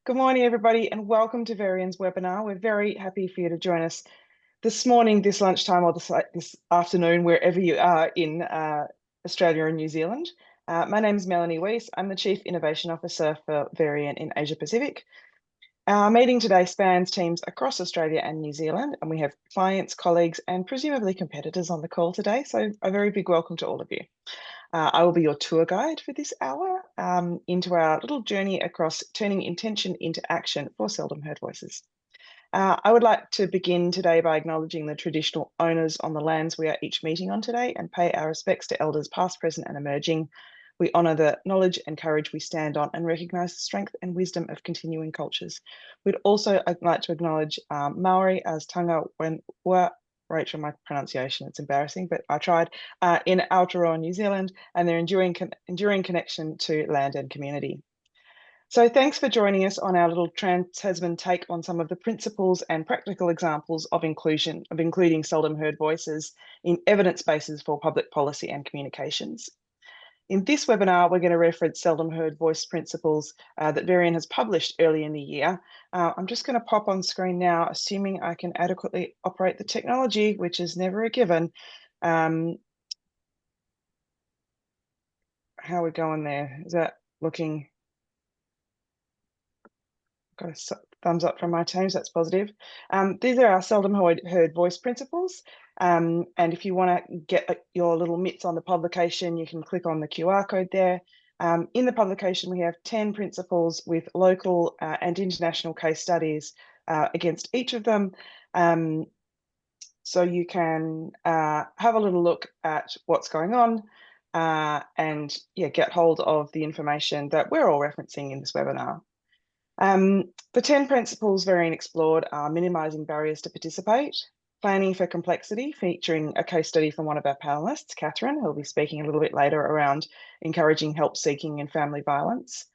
Good morning, everybody, and welcome to Verian's webinar. We're very happy for you to join us this morning, this lunchtime, or this afternoon, wherever you are in Australia and New Zealand. My name is Melanie Weiss. I'm the Chief Innovation Officer for Verian in Asia Pacific. Our meeting today spans teams across Australia and New Zealand, and we have clients, colleagues, and presumably competitors on the call today. So a very big welcome to all of you. I will be your tour guide for this hour into our little journey across turning intention into action for seldom heard voices. I would like to begin today by acknowledging the traditional owners on the lands we are each meeting on today and pay our respects to elders past, present and emerging. We honour the knowledge and courage we stand on and recognise the strength and wisdom of continuing cultures. We'd also like to acknowledge Maori as Tanga Wenua, Rachel, my pronunciation, it's embarrassing, but I tried, in Aotearoa, New Zealand, and their enduring connection to land and community. So thanks for joining us on our little Trans-Tasman take on some of the principles and practical examples of including seldom heard voices in evidence bases for public policy and communications. In this webinar, we're going to reference seldom heard voice principles that Verian has published early in the year. I'm just going to pop on screen now, assuming I can adequately operate the technology, which is never a given. How are we going there? Is that looking... Got a thumbs up from my team, so that's positive. These are our seldom heard voice principles. And if you want to get your little mitts on the publication, you can click on the QR code there. In the publication, we have 10 principles with local and international case studies against each of them. So you can have a little look at what's going on and get hold of the information that we're all referencing in this webinar. The 10 principles Verian explored are minimising barriers to participate, planning for complexity, featuring a case study from one of our panellists, Catherine, who'll be speaking a little bit later around encouraging help seeking and family violence,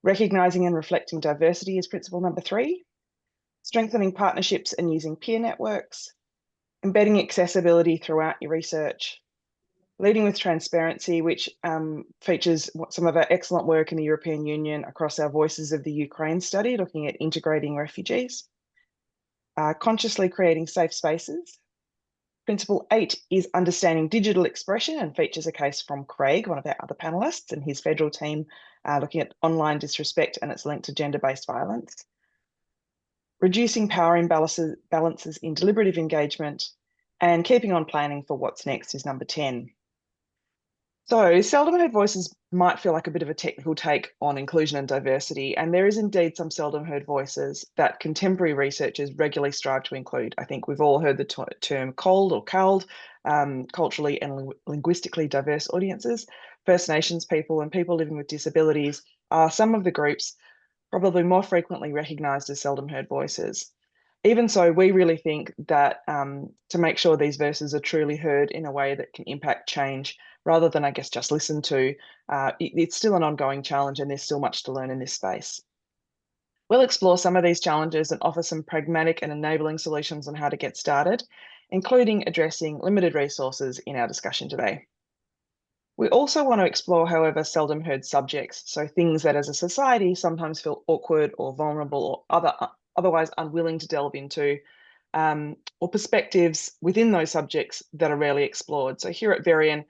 recognising and reflecting diversity is principle number 3, strengthening partnerships and using peer networks, embedding accessibility throughout your research, leading with transparency, which features some of our excellent work in the European Union across our Voices of the Ukraine study, looking at integrating refugees, consciously creating safe spaces. Principle 8 is understanding digital expression and features a case from Craig, one of our other panellists, and his federal team looking at online disrespect and its link to gender-based violence. Reducing power imbalances in deliberative engagement, and keeping on planning for what's next is number 10. So seldom heard voices might feel like a bit of a technical take on inclusion and diversity, and there is indeed some seldom heard voices that contemporary researchers regularly strive to include. I think we've all heard the term COLD or CALD, culturally and linguistically diverse audiences. First Nations people and people living with disabilities are some of the groups probably more frequently recognised as seldom heard voices. Even so, we really think that to make sure these voices are truly heard in a way that can impact change, rather than, I guess, just listen to, it's still an ongoing challenge and there's still much to learn in this space. We'll explore some of these challenges and offer some pragmatic and enabling solutions on how to get started, including addressing limited resources in our discussion today. We also want to explore, however, seldom heard subjects, so things that as a society sometimes feel awkward or vulnerable or otherwise unwilling to delve into, or perspectives within those subjects that are rarely explored. So here at Verian,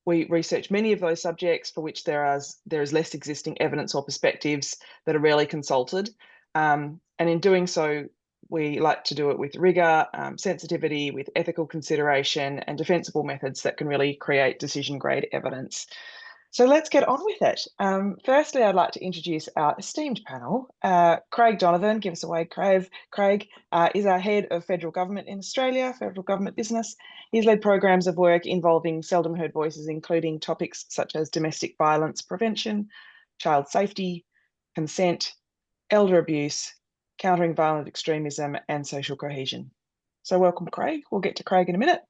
we research many of those subjects for which there is less existing evidence or perspectives that are rarely consulted. And in doing so, we like to do it with rigour, sensitivity, with ethical consideration and defensible methods that can really create decision-grade evidence. So let's get on with it. Firstly, I'd like to introduce our esteemed panel. Craig Donovan, give us a wave, Craig. Craig is our head of federal government in Australia, federal government business. He's led programs of work involving seldom heard voices, including topics such as domestic violence prevention, child safety, consent, elder abuse, countering violent extremism, and social cohesion. So welcome, Craig. We'll get to Craig in a minute.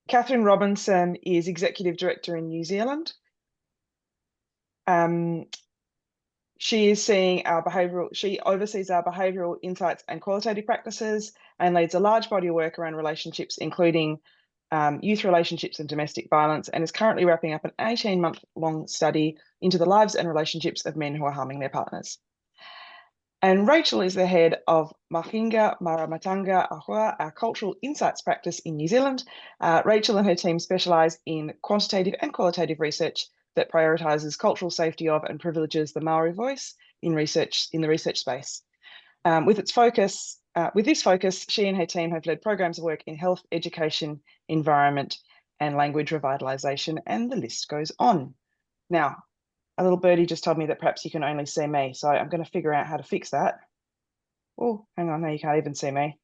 Catherine Robinson is Executive Director in New Zealand. She oversees our behavioural insights and qualitative practices and leads a large body of work around relationships, including youth relationships and domestic violence, and is currently wrapping up an 18-month-long study into the lives and relationships of men who are harming their partners. And Rachel is the head of Mahinga Maramatanga Ahua, our cultural insights practice in New Zealand. Rachel and her team specialise in quantitative and qualitative research that prioritises cultural safety of and privileges the Maori voice in the research space. With this focus, she and her team have led programs of work in health, education, environment, and language revitalisation, and the list goes on. Now, a little birdie just told me that perhaps you can only see me, so I'm going to figure out how to fix that. Oh, hang on, now you can't even see me.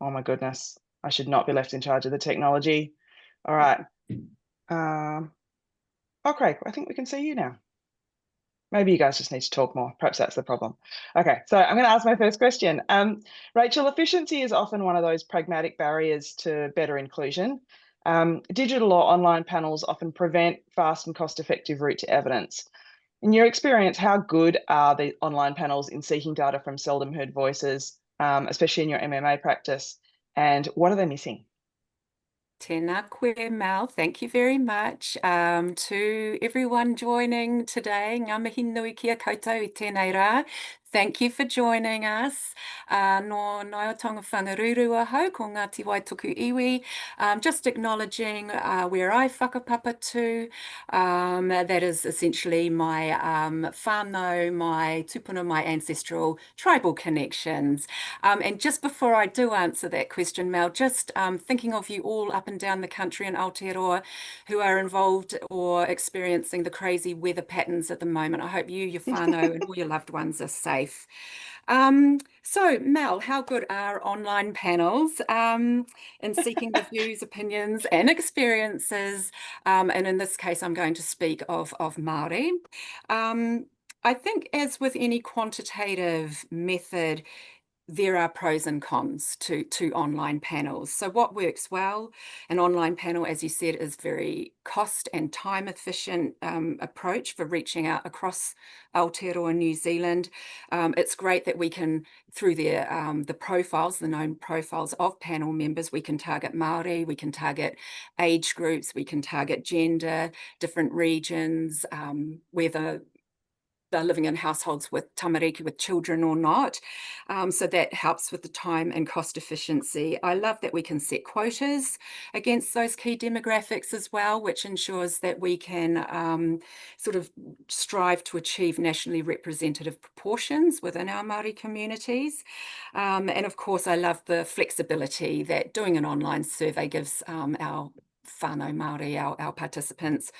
Oh my goodness, I should not be left in charge of the technology. All right. Okay, I think we can see you now. Maybe you guys just need to talk more. Perhaps that's the problem. Okay, so I'm going to ask my first question. Rachel, efficiency is often one of those pragmatic barriers to better inclusion. Digital or online panels often prevent fast and cost-effective route to evidence. In your experience, how good are the online panels in seeking data from seldom heard voices, especially in your MMA practice, and what are they missing? Tēnā koe, Mel. Thank you very much. To everyone joining today, ngā mihi nui kia koutou I tēnei rā. Thank you for joining us. No Ngaiotanga Whangaruru ahau, ko Ngāti Waitoku iwi. Just acknowledging where I whakapapa to. That is essentially my whānau, my tupuna, my ancestral tribal connections. And just before I do answer that question, Mel, just thinking of you all up and down the country in Aotearoa who are involved or experiencing the crazy weather patterns at the moment. I hope you, your whānau, and all your loved ones are safe. So Mel, how good are online panels in seeking the views, opinions, and experiences? And in this case, I'm going to speak of Māori. I think as with any quantitative method, there are pros and cons to online panels. So what works well? An online panel, as you said, is very cost and time efficient approach for reaching out across Aotearoa, New Zealand. It's great that we can, through the profiles, the known profiles of panel members, we can target Māori, we can target age groups, we can target gender, different regions, whether they're living in households with tamariki, with children or not. So that helps with the time and cost efficiency. I love that we can set quotas against those key demographics as well, which ensures that we can sort of strive to achieve nationally representative proportions within our Māori communities. And of course, I love the flexibility that doing an online survey gives our whānau Māori, our participants.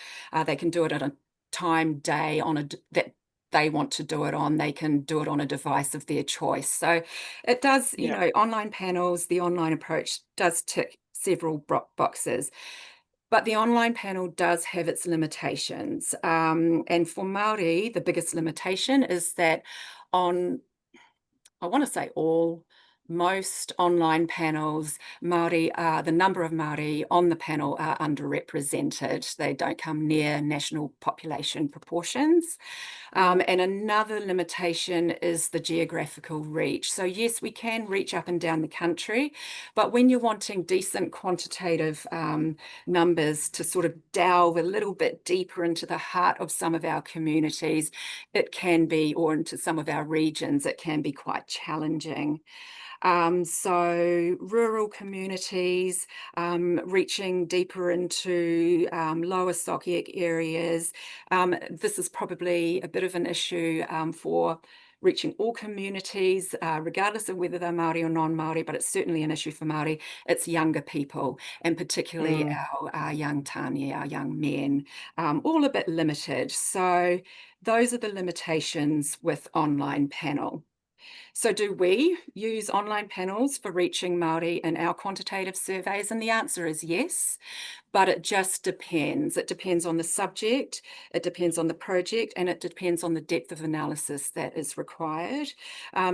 They can do it at a time, day on that they want to do it on. They can do it on a device of their choice. So it does, you know, online panels, the online approach does tick several boxes. But the online panel does have its limitations. And for Māori, the biggest limitation is that on, I want to say most online panels, the number of Māori on the panel are underrepresented. They don't come near national population proportions. And another limitation is the geographical reach. So yes, we can reach up and down the country, but when you're wanting decent quantitative numbers to sort of delve a little bit deeper into the heart of some of our communities, it can be, or into some of our regions, it can be quite challenging. So rural communities, reaching deeper into lower socioeconomic areas. This is probably a bit of an issue for reaching all communities, regardless of whether they're Māori or non-Māori, but it's certainly an issue for Māori. It's younger people, and particularly our young tāne, our young men, all a bit limited. So those are the limitations with online panel. So do we use online panels for reaching Māori in our quantitative surveys? And the answer is yes, but it just depends. It depends on the subject, it depends on the project, and it depends on the depth of analysis that is required.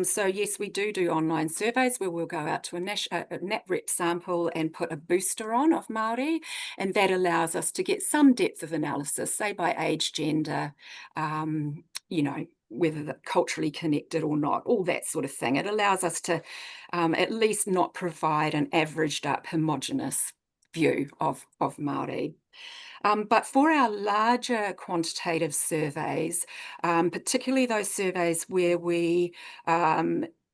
So yes, we do online surveys where we'll go out to a NatRep sample and put a booster on of Māori, and that allows us to get some depth of analysis, say by age, gender, you know, whether they're culturally connected or not, all that sort of thing. It allows us to at least not provide an averaged up homogenous view of Māori. But for our larger quantitative surveys, particularly those surveys where we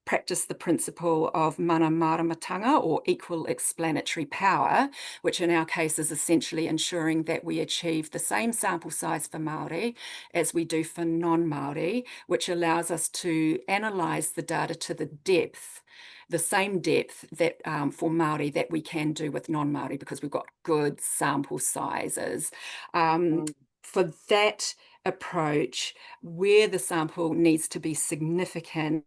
practice the principle of mana maramatanga, or equal explanatory power, which in our case is essentially ensuring that we achieve the same sample size for Māori as we do for non-Māori, which allows us to analyse the data to the depth, the same depth that for Māori that we can do with non-Māori, because we've got good sample sizes. For that approach, where the sample needs to be significant,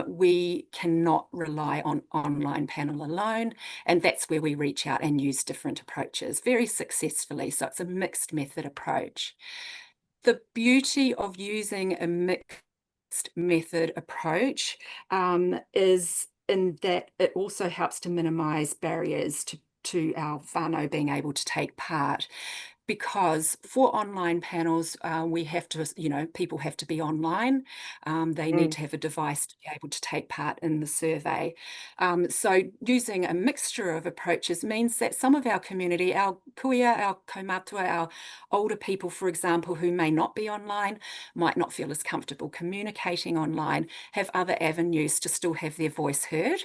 we cannot rely on online panel alone, and that's where we reach out and use different approaches very successfully. So it's a mixed method approach. The beauty of using a mixed method approach is in that it also helps to minimise barriers to our whānau being able to take part. Because for online panels, we have to, people have to be online. They need to have a device to be able to take part in the survey. So using a mixture of approaches means that some of our community, our kuia, our kaumatua, our older people, for example, who may not be online, might not feel as comfortable communicating online, have other avenues to still have their voice heard.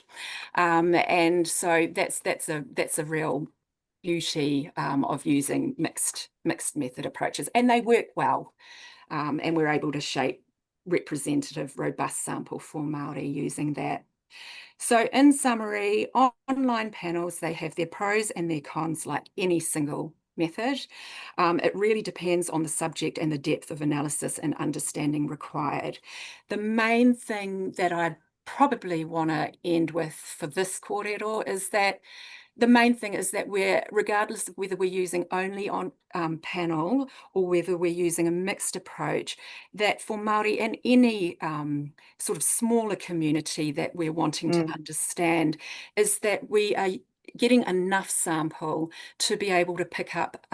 And so that's a real beauty of using mixed method approaches, and they work well, and we're able to shape representative, robust sample for Māori using that. So in summary, online panels, they have their pros and their cons like any single method. It really depends on the subject and the depth of analysis and understanding required. The main thing that I'd probably want to end with for this kōrero is that the main thing is that regardless of whether we're using only on panel or whether we're using a mixed approach, that for Māori and any sort of smaller community that we're wanting to understand, is that we are getting enough sample to be able to pick up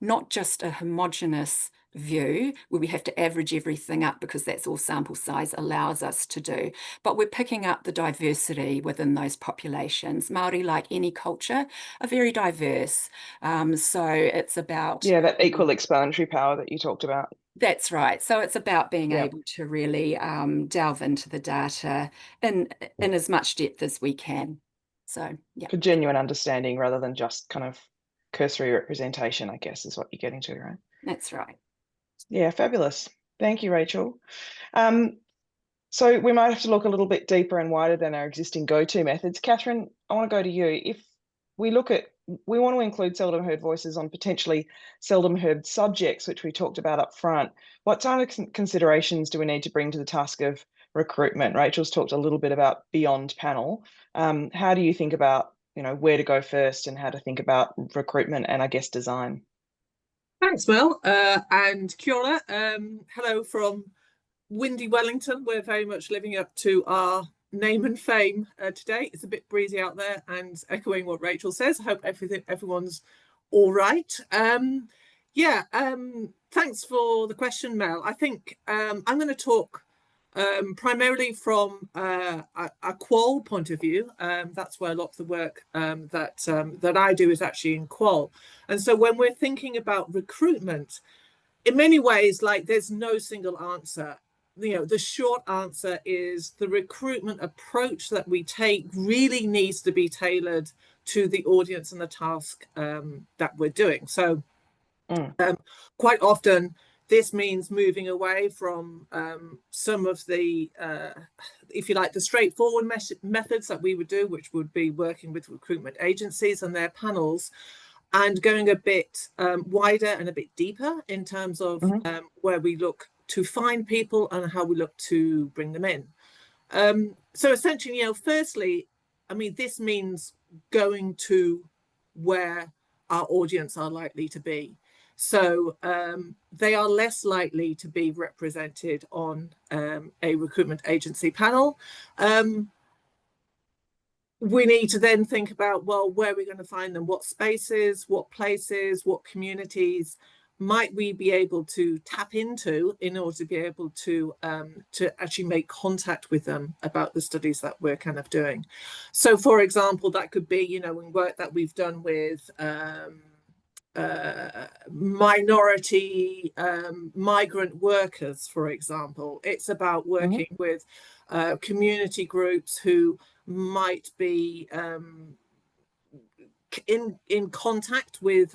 not just a homogenous view where we have to average everything up, because that's all sample size allows us to do, but we're picking up the diversity within those populations. Māori, like any culture, are very diverse. So it's about... Yeah, that equal explanatory power that you talked about. That's right. So it's about being able to really delve into the data in as much depth as we can. So, yeah. For genuine understanding rather than just kind of cursory representation, I guess, is what you're getting to, right? That's right. Yeah, fabulous. Thank you, Rachel. So we might have to look a little bit deeper and wider than our existing go-to methods. Catherine, I want to go to you. If we want to include seldom heard voices on potentially seldom heard subjects, which we talked about up front, what kind of considerations do we need to bring to the task of recruitment? Rachel's talked a little bit about beyond panel. How do you think about, where to go first and how to think about recruitment and, I guess, design? Thanks, Mel, and kia ora. Hello from windy Wellington. We're very much living up to our name and fame today. It's a bit breezy out there, and echoing what Rachel says, I hope everyone's all right. Thanks for the question, Mel. I think I'm going to talk primarily from a qual point of view. That's where a lot of the work that I do is actually in qual. And so when we're thinking about recruitment, in many ways, like, there's no single answer. The short answer is the recruitment approach that we take really needs to be tailored to the audience and the task that we're doing. So quite often, this means moving away from some of the, if you like, the straightforward methods that we would do, which would be working with recruitment agencies and their panels, and going a bit wider and a bit deeper in terms of where we look to find people and how we look to bring them in. So essentially, firstly, I mean, this means going to where our audience are likely to be. So they are less likely to be represented on a recruitment agency panel. We need to then think about, well, where are we going to find them? What spaces, what places, what communities? might we be able to tap into in order to be able to actually make contact with them about the studies that we're kind of doing. So for example, that could be, you know, in work that we've done with minority migrant workers, for example. It's about working with community groups who might be in contact with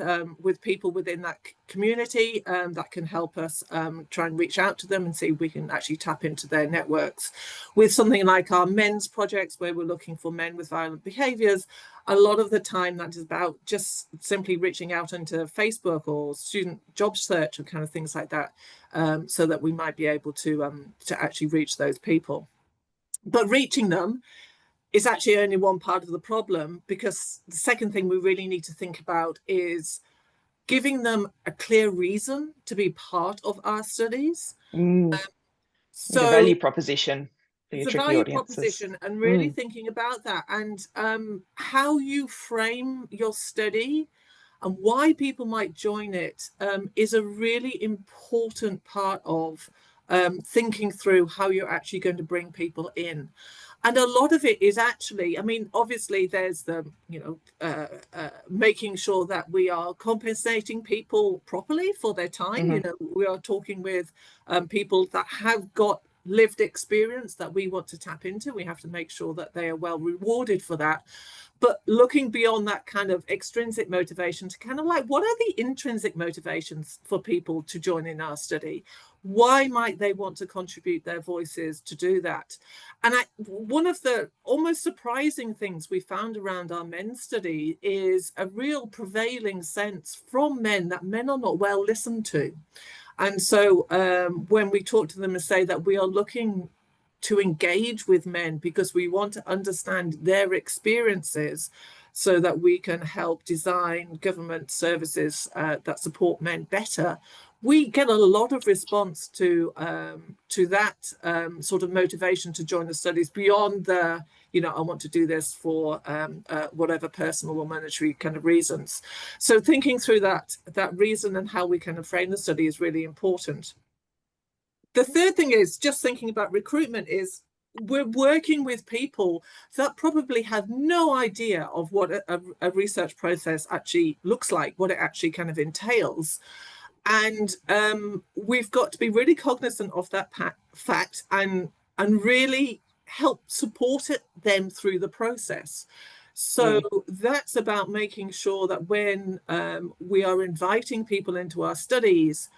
people within that community that can help us try and reach out to them and see if we can actually tap into their networks. With something like our men's projects, where we're looking for men with violent behaviors, a lot of the time that is about just simply reaching out into Facebook or student job search or kind of things like that, so that we might be able to actually reach those people. But reaching them is actually only one part of the problem, because the second thing we really need to think about is giving them a clear reason to be part of our studies. So the value proposition for your it's a tricky value audiences. proposition, and really thinking about that, and how you frame your study and why people might join it is a really important part of thinking through how you're actually going to bring people in. And a lot of it is actually, I mean, obviously there's the, you know, making sure that we are compensating people properly for their time. You know, we are talking with people that have got lived experience that we want to tap into. We have to make sure that they are well rewarded for that. But looking beyond that kind of extrinsic motivation to kind of like, what are the intrinsic motivations for people to join in our study? Why might they want to contribute their voices to do that? And one of the almost surprising things we found around our men's study is a real prevailing sense from men that men are not well listened to. And so when we talk to them and say that we are looking to engage with men because we want to understand their experiences so that we can help design government services that support men better, we get a lot of response to that sort of motivation to join the studies beyond the, you know, I want to do this for whatever personal or monetary kind of reasons. So thinking through that reason and how we kind of frame the study is really important. The third thing is just thinking about recruitment is we're working with people that probably have no idea of what a research process actually looks like, what it actually kind of entails. And we've got to be really cognizant of that fact and really help support them through the process. So that's about making sure that when we are inviting people into our studies,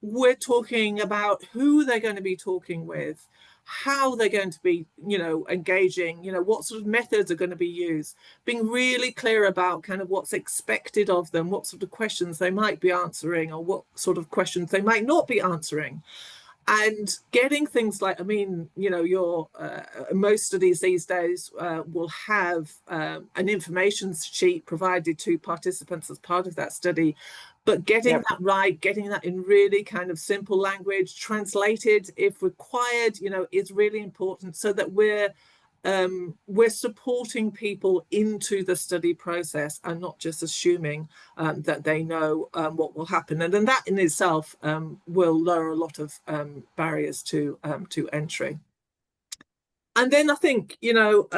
we're talking about who they're going to be talking with, how they're going to be, you know, engaging, you know, what sort of methods are going to be used, being really clear about kind of what's expected of them, what sort of questions they might be answering or what sort of questions they might not be answering. And getting things like, I mean, you know, most studies these days will have an information sheet provided to participants as part of that study. But getting that right, getting that in really kind of simple language, translated if required, you know, is really important so that we're supporting people into the study process and not just assuming that they know what will happen. And then that in itself will lower a lot of barriers to entry. And then I think, you know,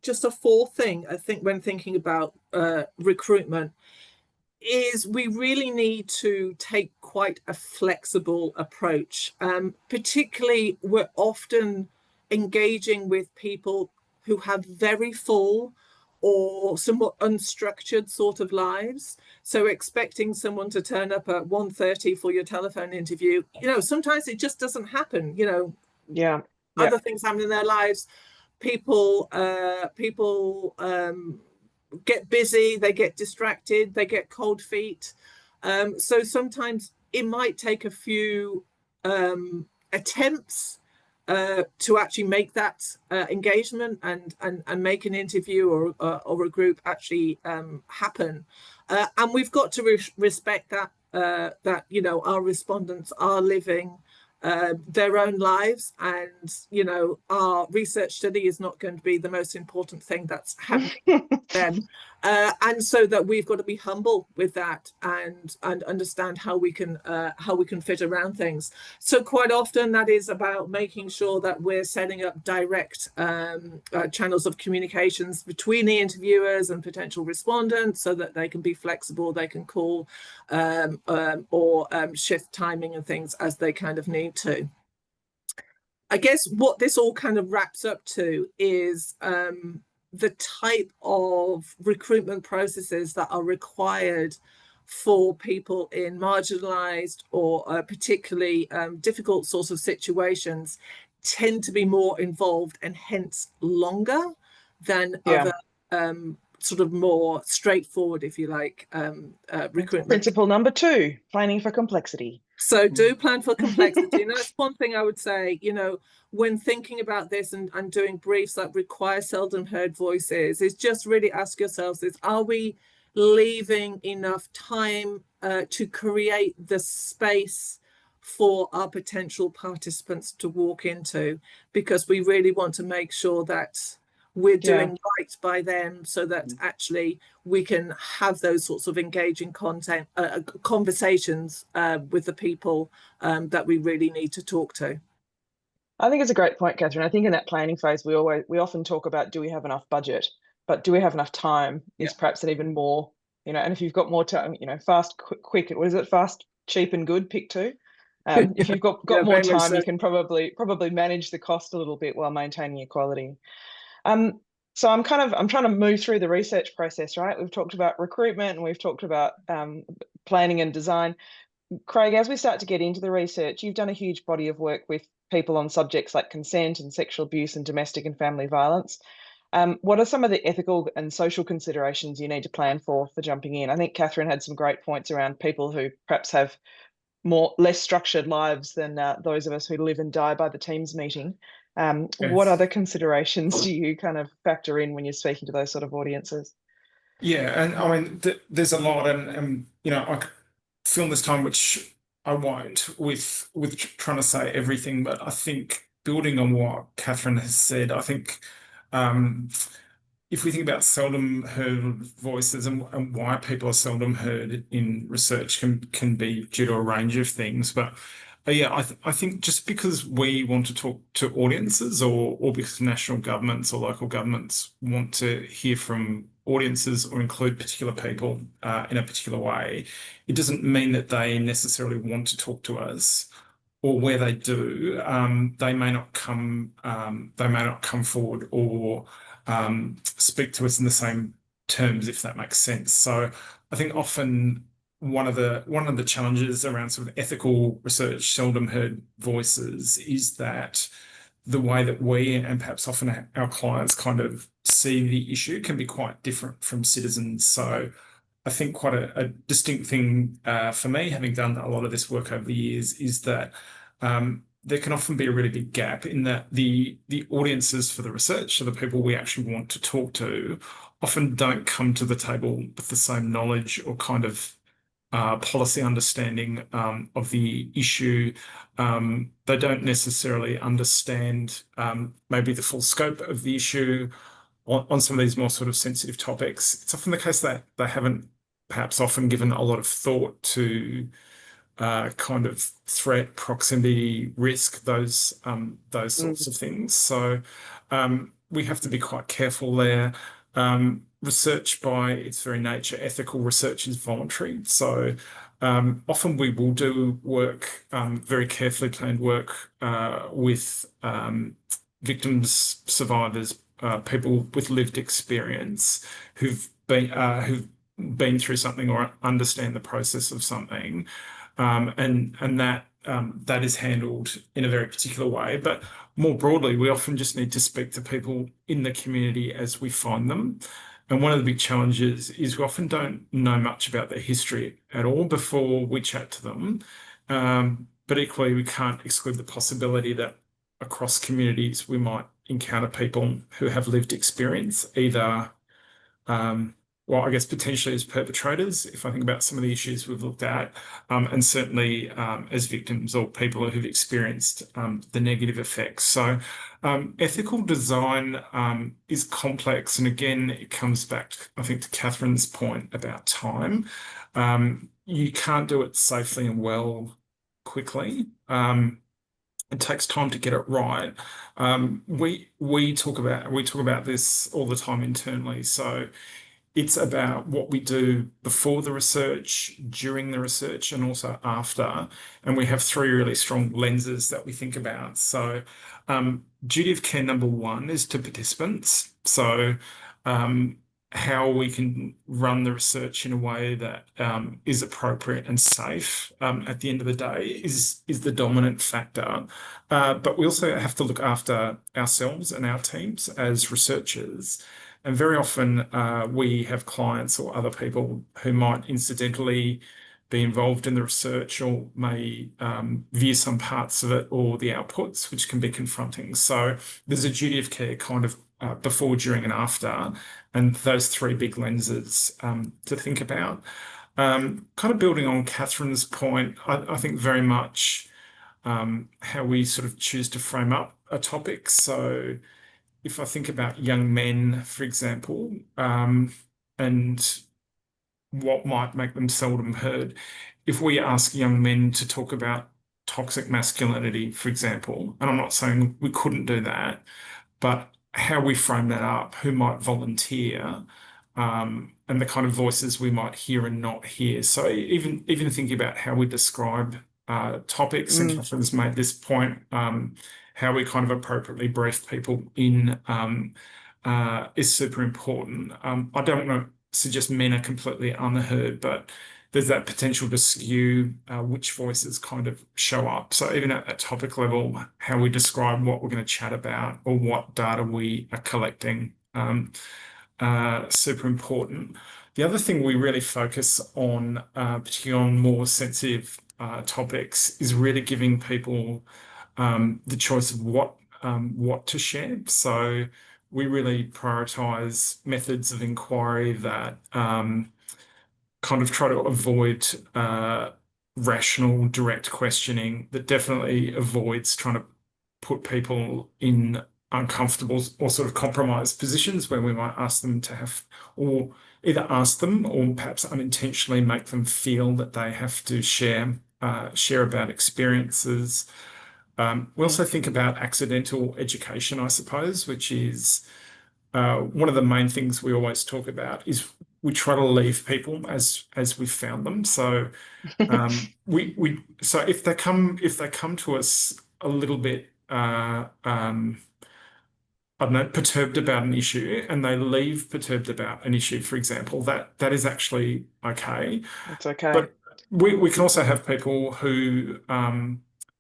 just a fourth thing, I think when thinking about recruitment, is we really need to take quite a flexible approach. Particularly, we're often engaging with people who have very full or somewhat unstructured sort of lives. So expecting someone to turn up at 1:30 for your telephone interview, you know, sometimes it just doesn't happen, you know. Other things happen in their lives. People get busy, they get distracted, they get cold feet. So sometimes it might take a few attempts to actually make that engagement and make an interview or a group actually happen. And we've got to respect that that, you know, our respondents are living their own lives, and, you know, our research study is not going to be the most important thing that's happening to them. And so that we've got to be humble with that and understand how we can fit around things. So quite often that is about making sure that we're setting up direct channels of communications between the interviewers and potential respondents, so that they can be flexible, they can call or shift timing and things as they kind of need to. I guess what this all kind of wraps up to is the type of recruitment processes that are required for people in marginalized or particularly difficult sorts of situations tend to be more involved and hence longer than other sort of more straightforward, if you like, recruitment. Principle number 2, planning for complexity. So do plan for complexity. And that's one thing I would say, you know, when thinking about this and doing briefs that require seldom heard voices, is just really ask yourselves is, are we leaving enough time to create the space for our potential participants to walk into? Because we really want to make sure that we're doing right by them, so that actually we can have those sorts of engaging content conversations with the people that we really need to talk to. I think it's a great point, Catherine. I think in that planning phase, we often talk about, do we have enough budget? But do we have enough time is perhaps an even more, you know, and if you've got more time, you know, fast, quick, what is it? Fast, cheap and good, pick 2. If you've got more time, you can probably manage the cost a little bit while maintaining your quality. So I'm trying to move through the research process, right? We've talked about recruitment and we've talked about planning and design. Craig, as we start to get into the research, you've done a huge body of work with people on subjects like consent and sexual abuse and domestic and family violence. What are some of the ethical and social considerations you need to plan for jumping in? I think Catherine had some great points around people who perhaps have less structured lives than those of us who live and die by the Teams meeting. What other considerations do you kind of factor in when you're speaking to those sort of audiences? Yeah, and I mean, there's a lot, and you know, I could film this time, which I won't, with trying to say everything, but I think building on what Catherine has said, I think if we think about seldom heard voices and why people are seldom heard in research can be due to a range of things, but yeah, I think just because we want to talk to audiences or because national governments or local governments want to hear from audiences or include particular people in a particular way, it doesn't mean that they necessarily want to talk to us. Or where they do, they may not come forward or speak to us in the same terms, if that makes sense. So I think often one of the challenges around sort of ethical research, seldom heard voices, is that the way that we and perhaps often our clients kind of see the issue can be quite different from citizens. So I think quite a distinct thing for me, having done a lot of this work over the years, is that there can often be a really big gap in that the audiences for the research, so the people we actually want to talk to, often don't come to the table with the same knowledge or kind of policy understanding of the issue. They don't necessarily understand maybe the full scope of the issue on some of these more sort of sensitive topics. It's often the case that they haven't perhaps often given a lot of thought to kind of threat, proximity, risk, those sorts of things. So we have to be quite careful there. Research by its very nature, ethical research is voluntary. So often we will do work, very carefully planned work with victims, survivors, people with lived experience who've been through something or understand the process of something, and that is handled in a very particular way. But more broadly, we often just need to speak to people in the community as we find them. And one of the big challenges is we often don't know much about their history at all before we chat to them. But equally, we can't exclude the possibility that across communities we might encounter people who have lived experience, either well, I guess potentially as perpetrators, if I think about some of the issues we've looked at, and certainly as victims or people who've experienced the negative effects. So ethical design is complex. And again, it comes back, I think, to Catherine's point about time. You can't do it safely and well quickly. It takes time to get it right. We talk about this all the time internally. So it's about what we do before the research, during the research, and also after. And we have three really strong lenses that we think about. So, duty of care number one is to participants. So, how we can run the research in a way that is appropriate and safe at the end of the day is the dominant factor. But we also have to look after ourselves and our teams as researchers. And very often we have clients or other people who might incidentally be involved in the research or may view some parts of it or the outputs, which can be confronting. So there's a duty of care kind of before, during, and after, and those three big lenses to think about. Kind of building on Catherine's point, I think very much how we sort of choose to frame up a topic. So if I think about young men, for example, and what might make them seldom heard, if we ask young men to talk about toxic masculinity, for example, and I'm not saying we couldn't do that, but how we frame that up, who might volunteer, and the kind of voices we might hear and not hear. So even thinking about how we describe topics, and Catherine's made this point, how we kind of appropriately brief people in is super important. I don't want to suggest men are completely unheard, but there's that potential to skew which voices kind of show up. So even at that topic level, how we describe what we're going to chat about or what data we are collecting, super important. The other thing we really focus on, particularly on more sensitive topics, is really giving people the choice of what to share. So we really prioritize methods of inquiry that kind of try to avoid rational, direct questioning, that definitely avoids trying to put people in uncomfortable or sort of compromised positions where we might ask them to have, or either ask them or perhaps unintentionally make them feel that they have to share about experiences. We also think about accidental education, I suppose, which is one of the main things we always talk about is we try to leave people as we found them. So so if they come to us a little bit I don't know, perturbed about an issue and they leave perturbed about an issue, for example, that is actually okay. It's okay. But we can also have people who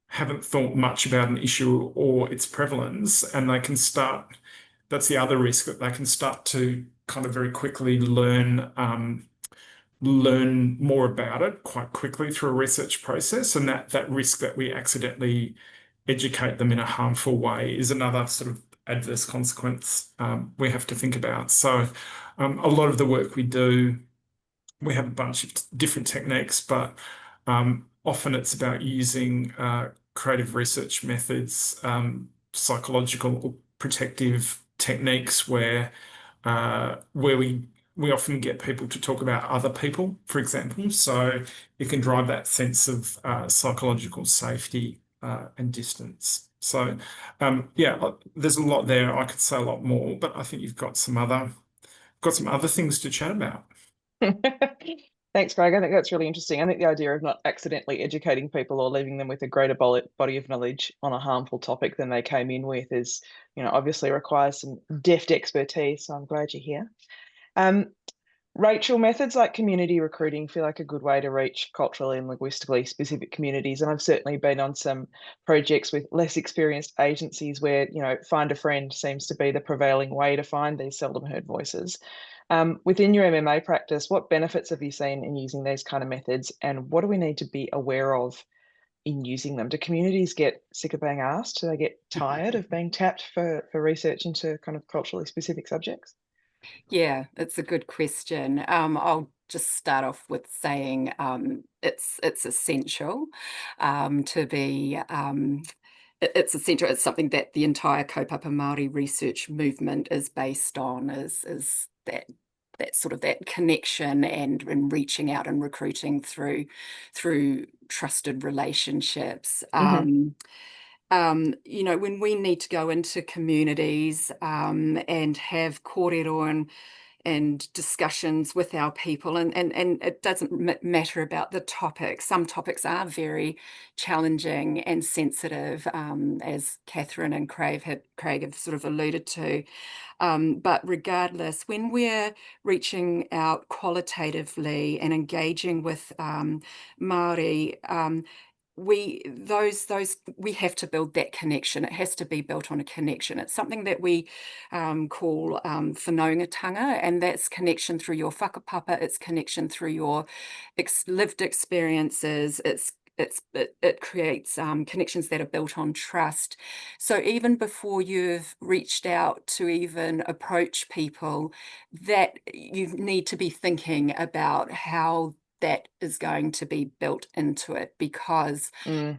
haven't thought much about an issue or its prevalence, and they can start, that's the other risk, that they can start to kind of very quickly learn more about it quite quickly through a research process. And that risk that we accidentally educate them in a harmful way is another sort of adverse consequence we have to think about. So a lot of the work we do, we have a bunch of different techniques, but often it's about using creative research methods, psychological or protective techniques where we often get people to talk about other people, for example. So it can drive that sense of psychological safety and distance. So yeah, there's a lot there. I could say a lot more, but I think you've got some other things to chat about. Thanks, Craig. I think that's really interesting. I think the idea of not accidentally educating people or leaving them with a greater body of knowledge on a harmful topic than they came in with is, obviously requires some deft expertise. So I'm glad you're here. Rachel, methods like community recruiting feel like a good way to reach culturally and linguistically specific communities. And I've certainly been on some projects with less experienced agencies where, find a friend seems to be the prevailing way to find these seldom heard voices. Within your MMA practice, what benefits have you seen in using these kind of methods, and what do we need to be aware of in using them? Do communities get sick of being asked? Do they get tired of being tapped for research into kind of culturally specific subjects? Yeah, it's a good question. I'll just start off with saying it's essential to be it's essential. It's something that the entire kaupapa Māori research movement is based on, is that sort of that connection and reaching out and recruiting through trusted relationships. You know, when we need to go into communities and have kōrero and discussions with our people, and it doesn't matter about the topic. Some topics are very challenging and sensitive, as Catherine and Craig have sort of alluded to. But regardless, when we're reaching out qualitatively and engaging with Māori, we have to build that connection. It has to be built on a connection. It's something that we call whanaungatanga, and that's connection through your whakapapa. It's connection through your lived experiences. It creates connections that are built on trust. So even before you've reached out to even approach people, that you need to be thinking about how that is going to be built into it, because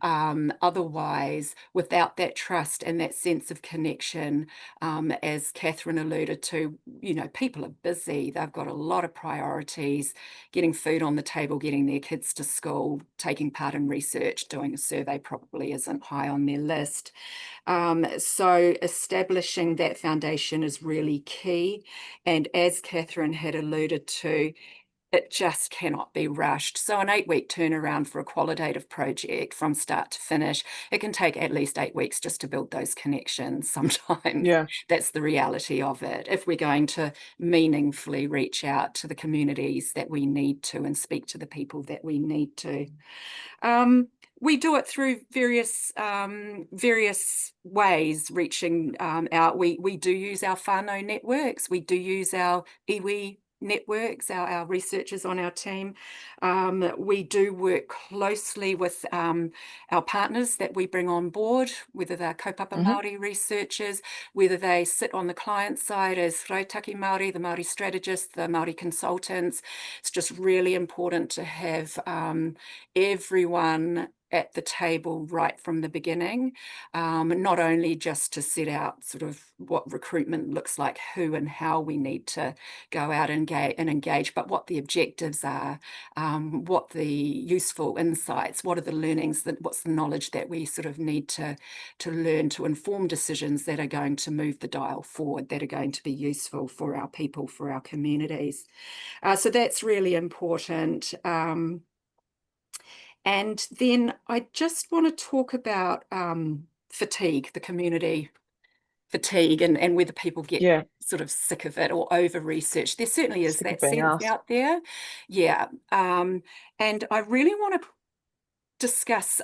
otherwise, without that trust and that sense of connection, as Catherine alluded to, you know, people are busy. They've got a lot of priorities: getting food on the table, getting their kids to school, taking part in research, doing a survey probably isn't high on their list. So establishing that foundation is really key. And as Catherine had alluded to, it just cannot be rushed. So an 8-week turnaround for a qualitative project from start to finish, it can take at least 8 weeks just to build those connections sometimes. Yeah. That's the reality of it. If we're going to meaningfully reach out to the communities that we need to and speak to the people that we need to. We do it through various ways, reaching out. We do use our whānau networks. We do use our iwi networks, our researchers on our team. We do work closely with our partners that we bring on board, whether they're kaupapa Māori researchers, whether they sit on the client side as Rautaki Māori, the Māori strategists, the Māori consultants. It's just really important to have everyone at the table right from the beginning, not only just to set out sort of what recruitment looks like, who and how we need to go out and engage, but what the objectives are, what the useful insights, what are the learnings, what's the knowledge that we sort of need to learn to inform decisions that are going to move the dial forward, that are going to be useful for our people, for our communities. So that's really important. And then I just want to talk about fatigue, the community fatigue, and whether people get sort of sick of it or over-researched. There certainly is that sense out there. Yeah. And I really want to discuss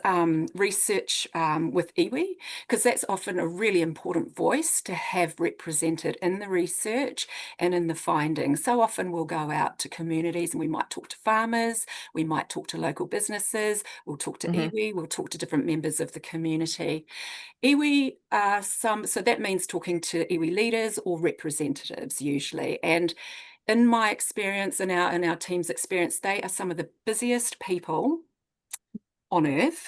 research with iwi, because that's often a really important voice to have represented in the research and in the findings. So often we'll go out to communities and we might talk to farmers, we might talk to local businesses, we'll talk to iwi, we'll talk to different members of the community. Iwi are so that means talking to iwi leaders or representatives usually. And in my experience, in our team's experience, they are some of the busiest people on earth.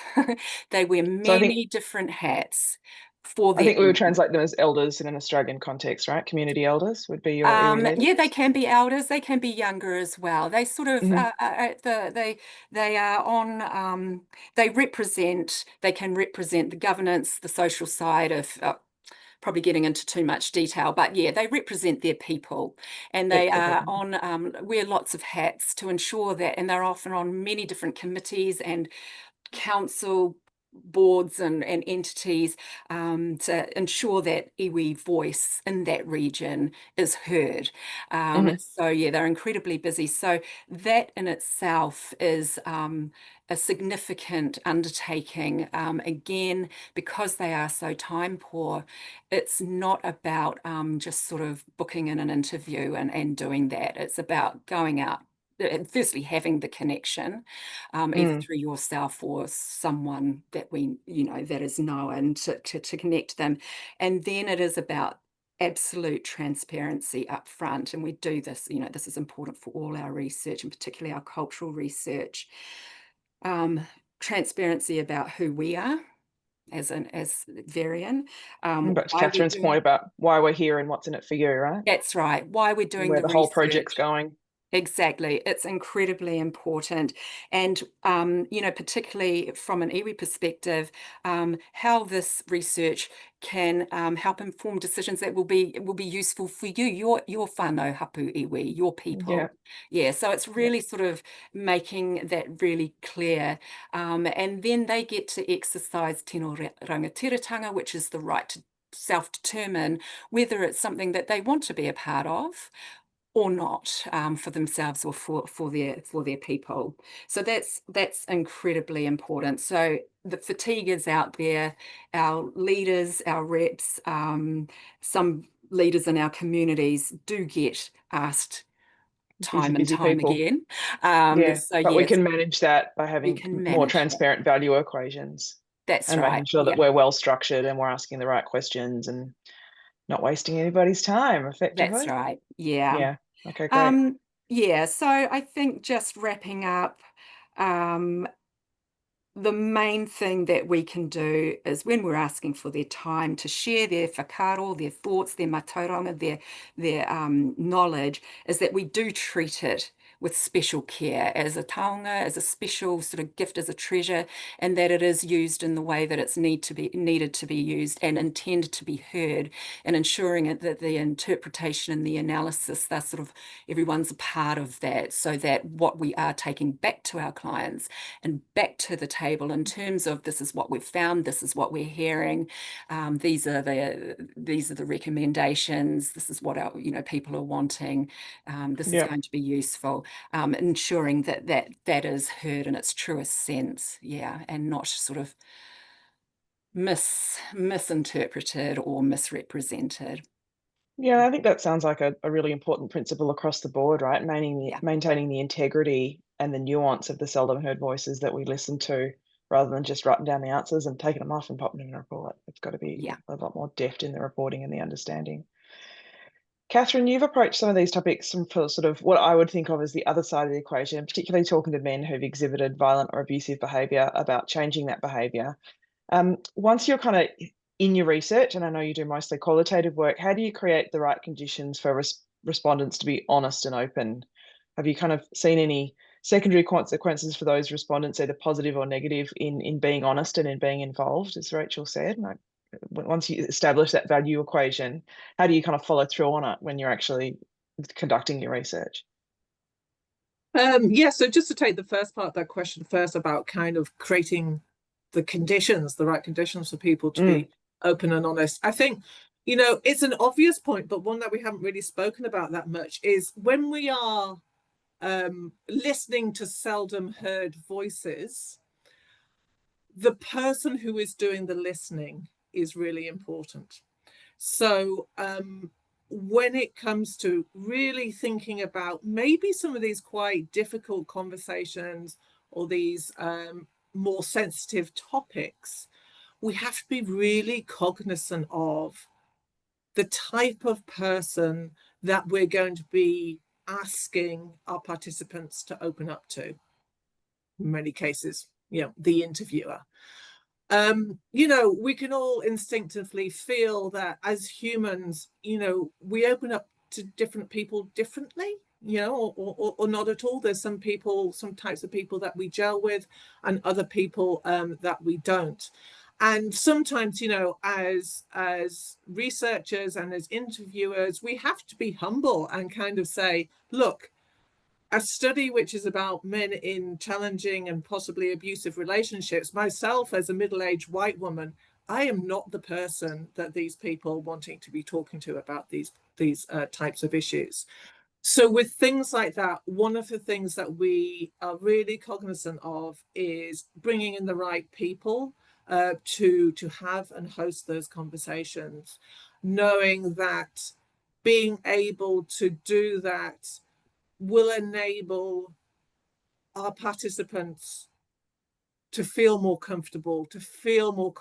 They wear many different hats for their I think we would translate them as elders in an Australian context, right? Community elders would be your iwi leaders. Yeah, they can be elders, they can be younger as well. They sort of they are on they can represent the governance, the social side of probably getting into too much detail, but yeah, they represent their people, and they are on wear lots of hats to ensure that, and they're often on many different committees and council boards and entities to ensure that iwi voice in that region is heard. So yeah, they're incredibly busy. So that in itself is a significant undertaking. Again, because they are so time poor, it's not about just sort of booking in an interview and doing that. It's about going out, firstly having the connection, either through yourself or someone that that is known, to connect them. And then it is about absolute transparency up front. And we do this, this is important for all our research, and particularly our cultural research. Transparency about who we are as Verian. Back to Catherine's point about why we're here and what's in it for you, right? That's right. Why we're doing where the the whole research. project's going. Exactly. It's incredibly important. And, particularly from an iwi perspective, how this research can help inform decisions that will be useful for you, your whānau hapu iwi, your people. Yeah. So it's really sort of making that really clear. And then they get to exercise tino rangatiratanga, which is the right to self-determine whether it's something that they want to be a part of or not, for themselves or for their people. So that's incredibly important. So the fatigue is out there. Our leaders, our reps, some leaders in our communities do get asked time and time again. But we can manage that by having more transparent value equations. That's and right. making sure that we're well structured and we're asking the right questions and not wasting anybody's time effectively. That's right. Yeah. Yeah. Okay, great. Yeah. So I think just wrapping up, the main thing that we can do is when we're asking for their time to share their whakaaro, their thoughts, their matauranga, their knowledge, is that we do treat it with special care as a taonga, as a special sort of gift, as a treasure, and that it is used in the way that it's needed to be used and intended to be heard, and ensuring it that the interpretation and the analysis, they're sort of, everyone's a part of that, so that what we are taking back to our clients and back to the table in terms of this is what we've found, this is what we're hearing, these are the recommendations, this is what our people are wanting, this is going to be useful. Ensuring that is heard in its truest sense, and not sort of misinterpreted or misrepresented. Yeah, I think that sounds like a really important principle across the board, right? Maintaining the integrity and the nuance of the seldom heard voices that we listen to, rather than just writing down the answers and taking them off and popping them in a report. It's got to be a lot more deft in the reporting and the understanding. Catherine, you've approached some of these topics from sort of what I would think of as the other side of the equation, particularly talking to men who've exhibited violent or abusive behaviour about changing that behaviour. Once you're kind of in your research, and I know you do mostly qualitative work, how do you create the right conditions for respondents to be honest and open? Have you kind of seen any secondary consequences for those respondents, either positive or negative, in being honest and in being involved, as Rachel said? Once you establish that value equation, how do you kind of follow through on it when you're actually conducting your research? So just to take the first part of that question first, about kind of creating the right conditions for people to be open and honest. I think, it's an obvious point, but one that we haven't really spoken about that much is when we are listening to seldom heard voices, the person who is doing the listening is really important. So when it comes to really thinking about maybe some of these quite difficult conversations or these more sensitive topics, we have to be really cognizant of the type of person that we're going to be asking our participants to open up to. In many cases, the interviewer. We can all instinctively feel that as humans, we open up to different people differently, or not at all. There's some types of people that we gel with and other people that we don't. And sometimes, as researchers and as interviewers, we have to be humble and kind of say, look, a study which is about men in challenging and possibly abusive relationships, myself as a middle-aged white woman, I am not the person that these people wanting to be talking to about these types of issues. So with things like that, one of the things that we are really cognizant of is bringing in the right people to have and host those conversations, knowing that being able to do that will enable our participants to feel more comfortable, to feel more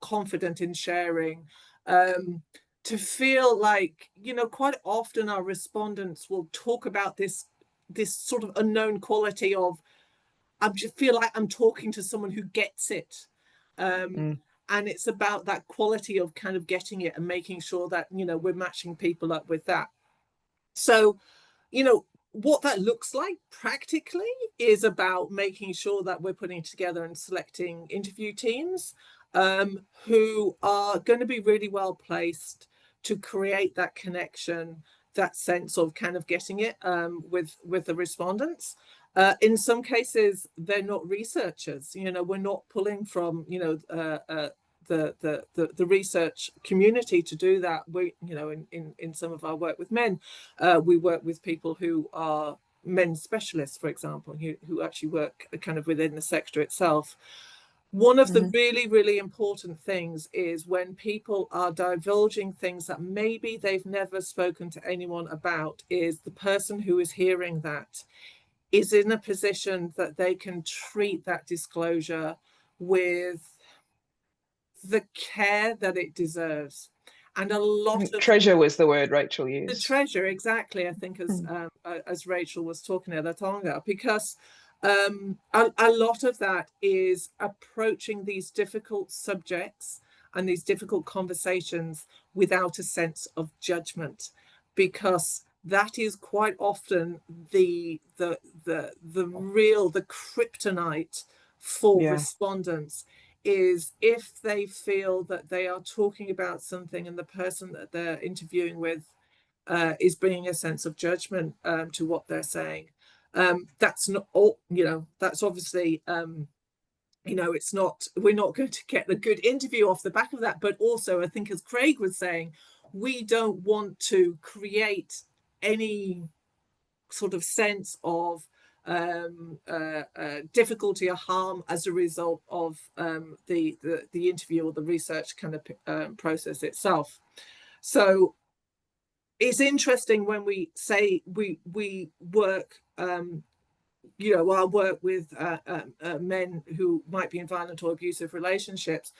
confident in sharing, to to feel like, you know, quite often our respondents will talk about this sort of unknown quality of, I just feel like I'm talking to someone who gets it. And it's about that quality of kind of getting it and making sure that, you know, we're matching people up with that. So, you know, what that looks like practically is about making sure that we're putting together and selecting interview teams who are going to be really well placed to create that connection, that sense of kind of getting it with the respondents. In some cases, they're not researchers. You know, we're not pulling from, you know, the research community to do that. We, you know, in some of our work with men, we work with people who are men specialists, for example, who actually work kind of within the sector itself. One of the really, really important things is when people are divulging things that maybe they've never spoken to anyone about, is the person who is hearing that is in a position that they can treat that disclosure with the care that it deserves. And a lot of treasure was the word Rachel used. The treasure, exactly, I think, as Rachel was talking a tonga, because a lot of that is approaching these difficult subjects and these difficult conversations without a sense of judgment, because that is quite often the kryptonite for respondents, is if they feel that they are talking about something and the person that they're interviewing with is bringing a sense of judgment to what they're saying. That's not all, you know, that's obviously, you know, it's not, we're not going to get a good interview off the back of that. But also, I think, as Craig was saying, we don't want to create any sort of sense of difficulty or harm as a result of the interview or the research kind of process itself. So it's interesting when we say we work, you know, our work with men who might be in violent or abusive relationships.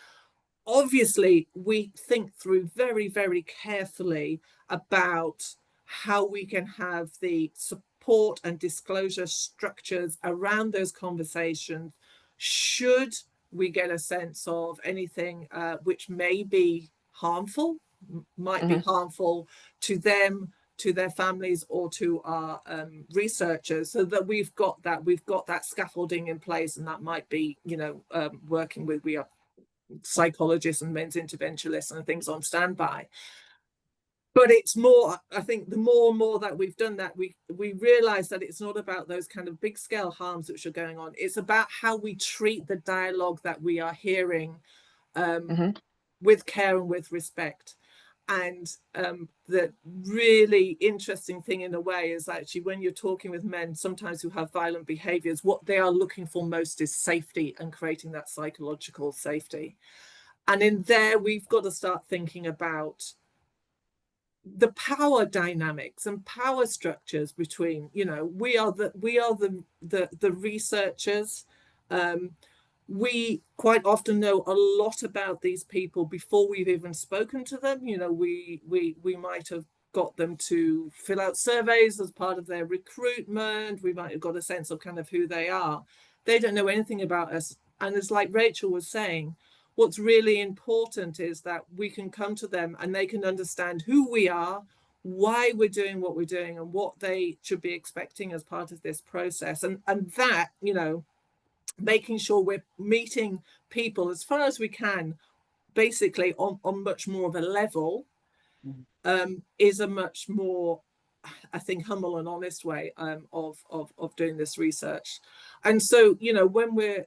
Obviously, we think through very, very carefully about how we can have the support and disclosure structures around those conversations should we get a sense of anything which may be harmful, might be harmful to them, to their families, or to our researchers, so that we've got that scaffolding in place. And that might be, you know, working with, we are psychologists and men's interventionists and things on standby. But it's more, I think, the more and more that we've done that, we realize that it's not about those kind of big scale harms which are going on. It's about how we treat the dialogue that we are hearing with care and with respect. And the really interesting thing, in a way, is actually when you're talking with men sometimes who have violent behaviors, what they are looking for most is safety and creating that psychological safety. And in there, we've got to start thinking about the power dynamics and power structures between, you know, we are the researchers. We quite often know a lot about these people before we've even spoken to them. You know, we might have got them to fill out surveys as part of their recruitment. We might have got a sense of kind of who they are. They don't know anything about us. And it's like Rachel was saying, what's really important is that we can come to them and they can understand who we are, why we're doing what we're doing, and what they should be expecting as part of this process. And that, you know, making sure we're meeting people as far as we can, basically on much more of a level, is a much more, I think, humble and honest way of doing this research. And so, you know, when we're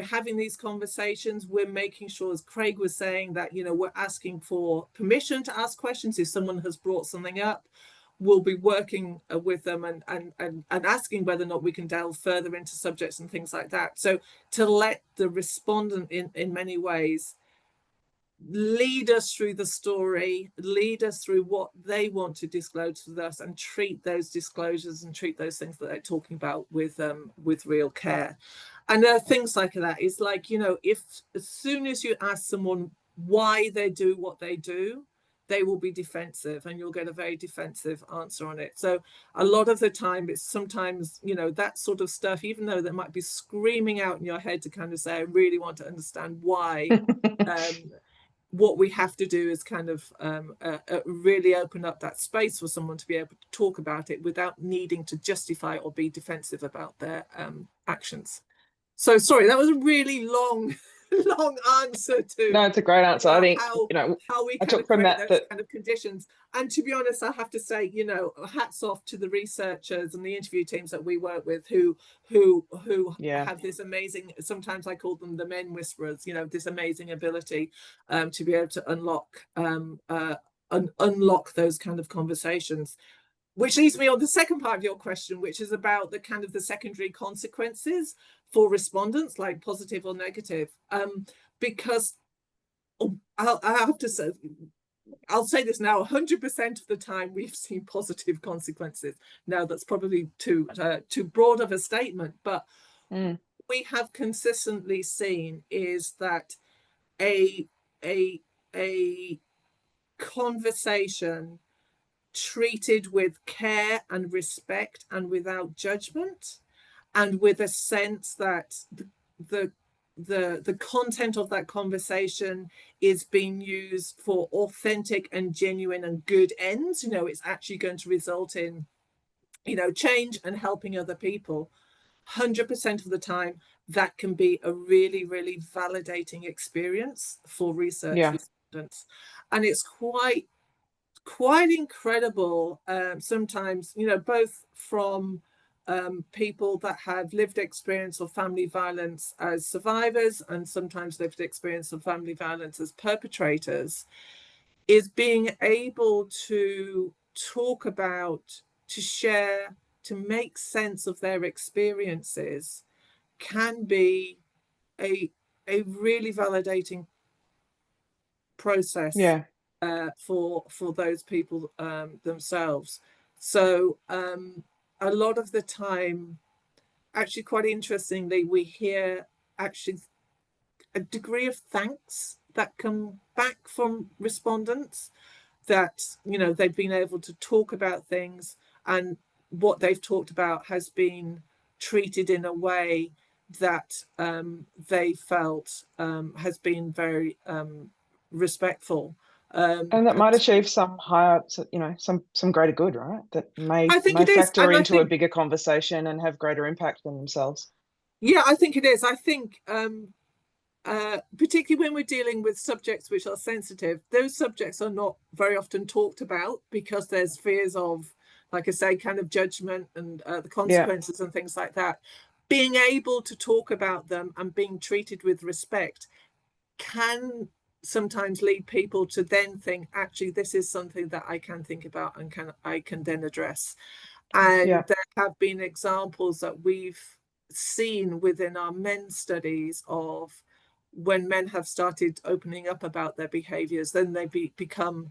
having these conversations, we're making sure, as Craig was saying, that, you know, we're asking for permission to ask questions. If someone has brought something up, we'll be working with them and asking whether or not we can delve further into subjects and things like that. So to let the respondent in many ways lead us through the story, lead us through what they want to disclose with us, and treat those disclosures and treat those things that they're talking about with real care. And there are things like that. It's like, you know, if as soon as you ask someone why they do what they do, they will be defensive, and you'll get a very defensive answer on it. So a lot of the time, it's sometimes, you know, that sort of stuff, even though that might be screaming out in your head to kind of say, I really want to understand why, what we have to do is kind of really open up that space for someone to be able to talk about it without needing to justify or be defensive about their actions. So sorry, that was a really long answer to, no, it's a great answer. I think, how, you know, how we I kind took of from create that those kind of conditions. And to be honest, I have to say, you know, hats off to the researchers and the interview teams that we work with who have this amazing, sometimes I call them the men whisperers, you know, this amazing ability to be able to unlock those kind of conversations. Which leads me on the second part of your question, which is about the kind of the secondary consequences for respondents, like positive or negative. Because I have to say, I'll say this now, 100% of the time we've seen positive consequences. Now that's probably too broad of a statement, but we have consistently seen is that a conversation treated with care and respect and without judgment, and with a sense that the content of that conversation is being used for authentic and genuine and good ends. You know, it's actually going to result in, you know, change and helping other people. 100% of the time, that can be a really, really validating experience for research respondents. And it's quite incredible sometimes, you know, both from people that have lived experience of family violence as survivors and sometimes lived experience of family violence as perpetrators, is being able to talk about, to share, to make sense of their experiences can be a really validating process for those people themselves. So a lot of the time, actually quite interestingly, we hear actually a degree of thanks that come back from respondents, that, you know, they've been able to talk about things and what they've talked about has been treated in a way that they felt has been very respectful. And that might achieve some higher, you know, some greater good, right? That may factor into a bigger conversation and have greater impact than themselves. Yeah, I think it is. I think particularly when we're dealing with subjects which are sensitive, those subjects are not very often talked about because there's fears of, like I say, kind of judgment and the consequences and things like that. Being able to talk about them and being treated with respect can sometimes lead people to then think, actually, this is something that I can think about and I can then address. And there have been examples that we've seen within our men's studies of when men have started opening up about their behaviors, then they become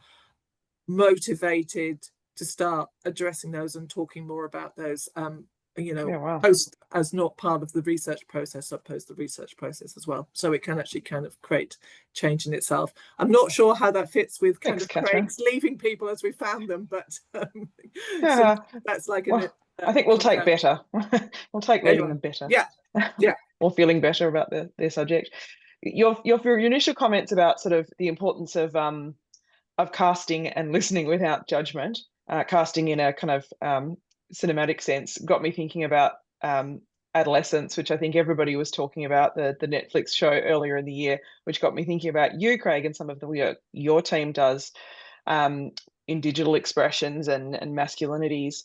motivated to start addressing those and talking more about those, you know, post as not part of the research process, but post the research process as well. So it can actually kind of create change in itself. I'm not sure how that fits with kind of Craig's leaving people as we found them, but so that's like I think we'll take better. We'll take leaving them better. Yeah. Or feeling better about their subject. Your initial comments about sort of the importance of casting and listening without judgment, casting in a kind of cinematic sense, got me thinking about adolescence, which I think everybody was talking about, the Netflix show earlier in the year, which got me thinking about you, Craig, and some of the work your team does in digital expressions and masculinities.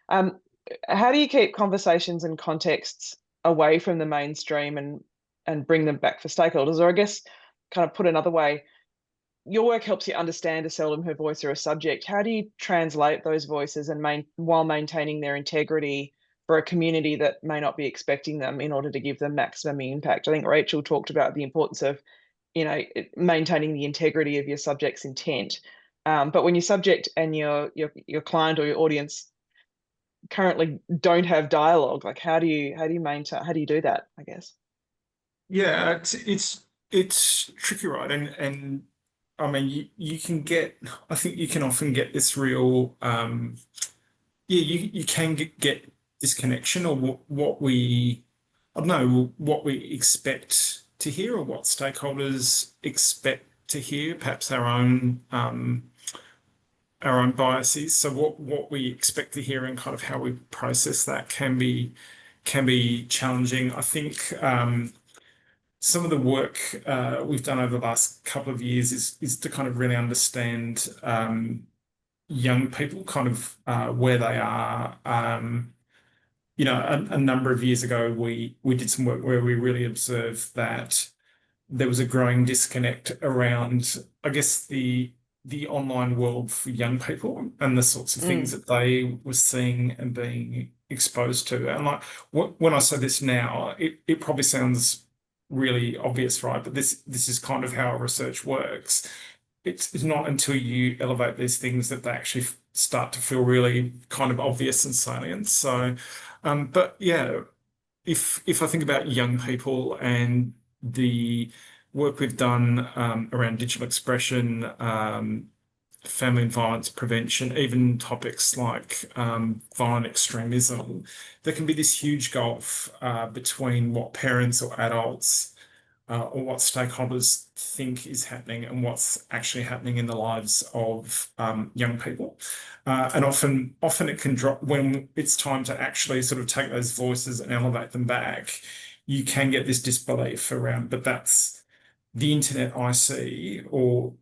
How do you keep conversations and contexts away from the mainstream and bring them back for stakeholders? Or I guess, kind of put another way, your work helps you understand a seldom heard voice or a subject. How do you translate those voices and while maintaining their integrity for a community that may not be expecting them in order to give them maximum impact? I think Rachel talked about the importance of, you know, maintaining the integrity of your subject's intent. But when your subject and your client or your audience currently don't have dialogue, like how do you do that, I guess? Yeah, it's tricky, right? And I mean, you can get, I think you can often get this real, yeah, you can get disconnection or what we, I don't know, what we expect to hear or what stakeholders expect to hear, perhaps our own biases. So what we expect to hear and kind of how we process that can be challenging. I think some of the work we've done over the last couple of years is to kind of really understand young people, kind of where they are. You know, a number of years ago, we did some work where we really observed that there was a growing disconnect around, I guess, the online world for young people and the sorts of things that they were seeing and being exposed to. And like when I say this now, it probably sounds really obvious, right? But this is kind of how research works. It's not until you elevate these things that they actually start to feel really kind of obvious and salient. So, but yeah, if I think about young people and the work we've done around digital expression, family and violence prevention, even topics like violent extremism, there can be this huge gulf between what parents or adults or what stakeholders think is happening and what's actually happening in the lives of young people. And often it can drop when it's time to actually sort of take those voices and elevate them back. You can get this disbelief around, but that's the internet I see, or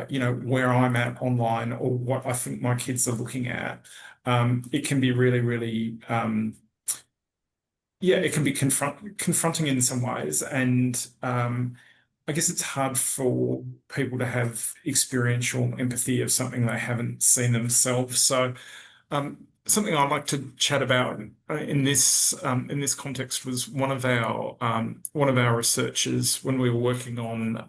you know, where I'm at online, or what I think my kids are looking at. It can be really, really yeah, it can be confronting in some ways, and I guess it's hard for people to have experiential empathy of something they haven't seen themselves. So, something I'd like to chat about in this context was one of our researchers when we were working on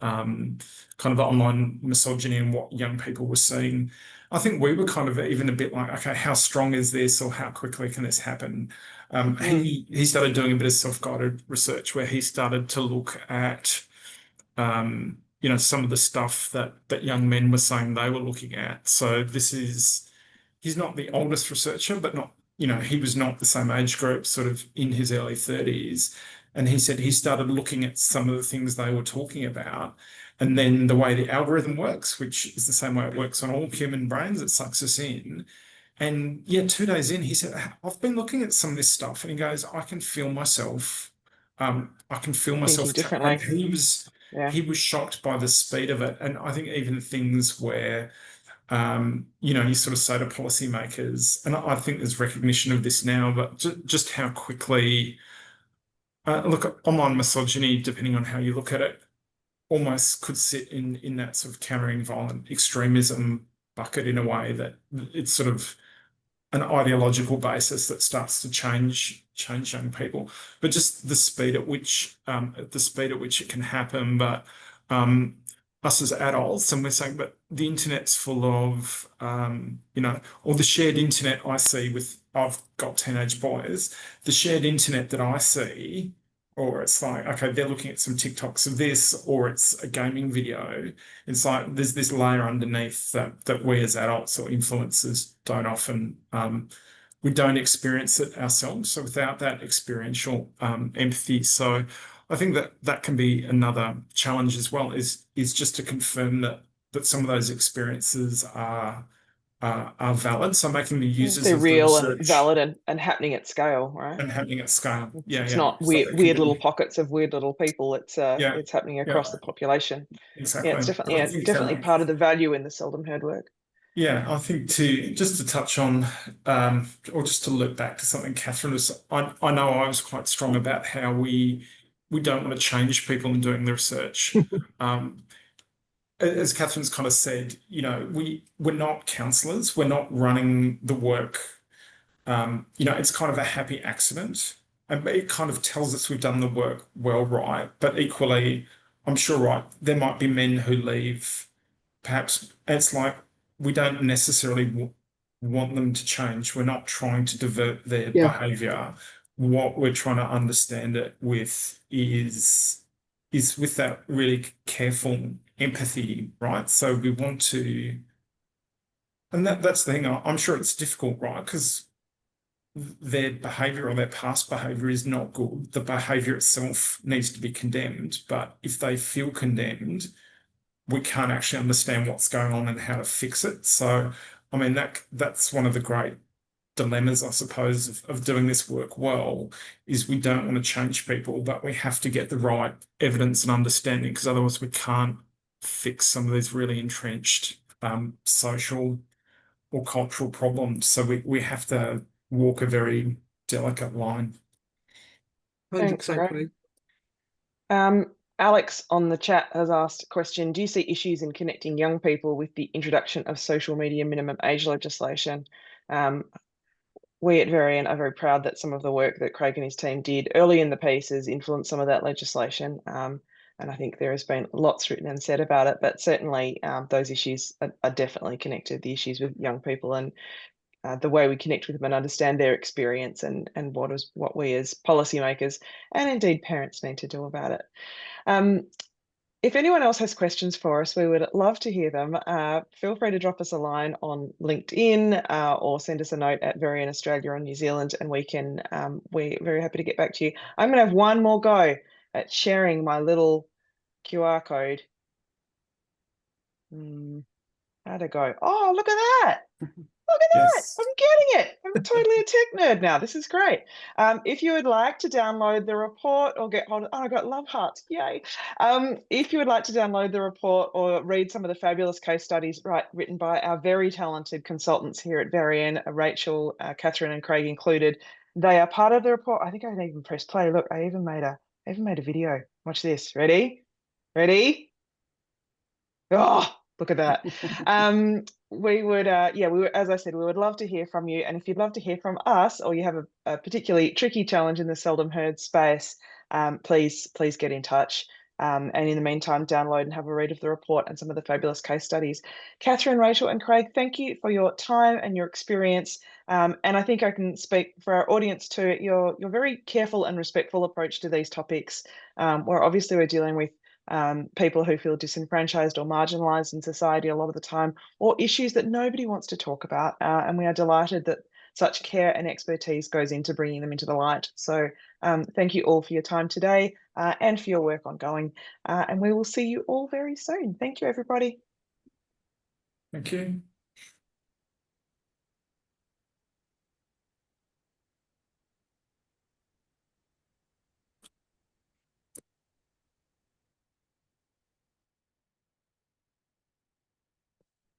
kind of the online misogyny and what young people were seeing. I think we were kind of even a bit like, okay, how strong is this, or how quickly can this happen? He started doing a bit of self-guided research where he started to look at you know, some of the stuff that young men were saying they were looking at. So he's not the oldest researcher, but not, you know, he was not the same age group, sort of in his early 30s. And he said he started looking at some of the things they were talking about. And then the way the algorithm works, which is the same way it works on all human brains, it sucks us in. And yeah, 2 days in, he said, I've been looking at some of this stuff. And he goes, I can feel myself. I can feel myself. Thinking differently. He was shocked by the speed of it. And I think even things where you know, you sort of say to policymakers, and I think there's recognition of this now, but just how quickly, look, online misogyny, depending on how you look at it, almost could sit in that sort of countering violent extremism bucket in a way that it's sort of an ideological basis that starts to change young people, but just the speed at which it can happen. But us as adults, and we're saying, but the internet's full of you know, or the shared internet I see with, I've got teenage boys, the shared internet that I see, or it's like, okay, they're looking at some TikToks of this, or it's a gaming video. It's like there's this layer underneath that we as adults or influencers don't often we don't experience it ourselves. So without that experiential empathy, so I think that can be another challenge as well. Is just to confirm that some of those experiences are valid. So making the users they're of the real and research valid and happening at scale, right? and happening at scale. Yeah, It's yeah. not So weird, it can weird be- little pockets of weird little people. It's Yeah, it's happening yeah, across the population. exactly. Yeah, it's definitely I think, definitely part of the value in the seldom heard work. yeah, I think just to touch on, or just to look back to something Catherine was, I know I was quite strong about how we don't want to change people in doing the research. As Catherine's kind of said, you know, we're not counsellors, we're not running the work. You know, it's kind of a happy accident, and it kind of tells us we've done the work well, right? But equally, I'm sure, right, there might be men who leave. Perhaps it's like we don't necessarily want them to change. We're not trying to divert their behavior. What we're trying to understand it with is with that really careful empathy, right? So we want to, and that's the thing. I'm sure it's difficult, right? Because their behavior or their past behavior is not good. The behavior itself needs to be condemned. But if they feel condemned, we can't actually understand what's going on and how to fix it. So, I mean, that's one of the great dilemmas, I suppose, of doing this work well, is we don't want to change people, but we have to get the right evidence and understanding, because otherwise we can't fix some of these really entrenched social or cultural problems. So we have to walk a very delicate line. Thanks, 100% Craig. agree. Alex on the chat has asked a question. Do you see issues in connecting young people with the introduction of social media minimum age legislation? We at Verian are very proud that some of the work that Craig and his team did early in the piece has influenced some of that legislation. And I think there has been lots written and said about it, but certainly those issues are definitely connected, the issues with young people and the way we connect with them and understand their experience and what we as policymakers and indeed parents need to do about it. If anyone else has questions for us, we would love to hear them. Feel free to drop us a line on LinkedIn or send us a note at Verian Australia or New Zealand, and we're very happy to get back to you. I'm going to have one more go at sharing my little QR code. How'd it go? Oh, look at that. Look at that. Yes. I'm getting it. I'm totally a tech nerd now. This is great. If you would like to download the report or get hold of, I got love hearts. Yay. If you would like to download the report or read some of the fabulous case studies written by our very talented consultants here at Verian, Rachel, Catherine and Craig included, they are part of the report. I think I even pressed play. Look, I even made a video. Watch this. Ready? Ready? Oh, look at that. We would, as I said, we would love to hear from you. And if you'd love to hear from us, or you have a particularly tricky challenge in the seldom heard space, please get in touch. And in the meantime, download and have a read of the report and some of the fabulous case studies. Catherine, Rachel, and Craig, thank you for your time and your experience. And I think I can speak for our audience too. Your very careful and respectful approach to these topics, where obviously we're dealing with people who feel disenfranchised or marginalized in society a lot of the time, or issues that nobody wants to talk about. And we are delighted that such care and expertise goes into bringing them into the light. So thank you all for your time today and for your work ongoing. And we will see you all very soon. Thank you, everybody. Thank you.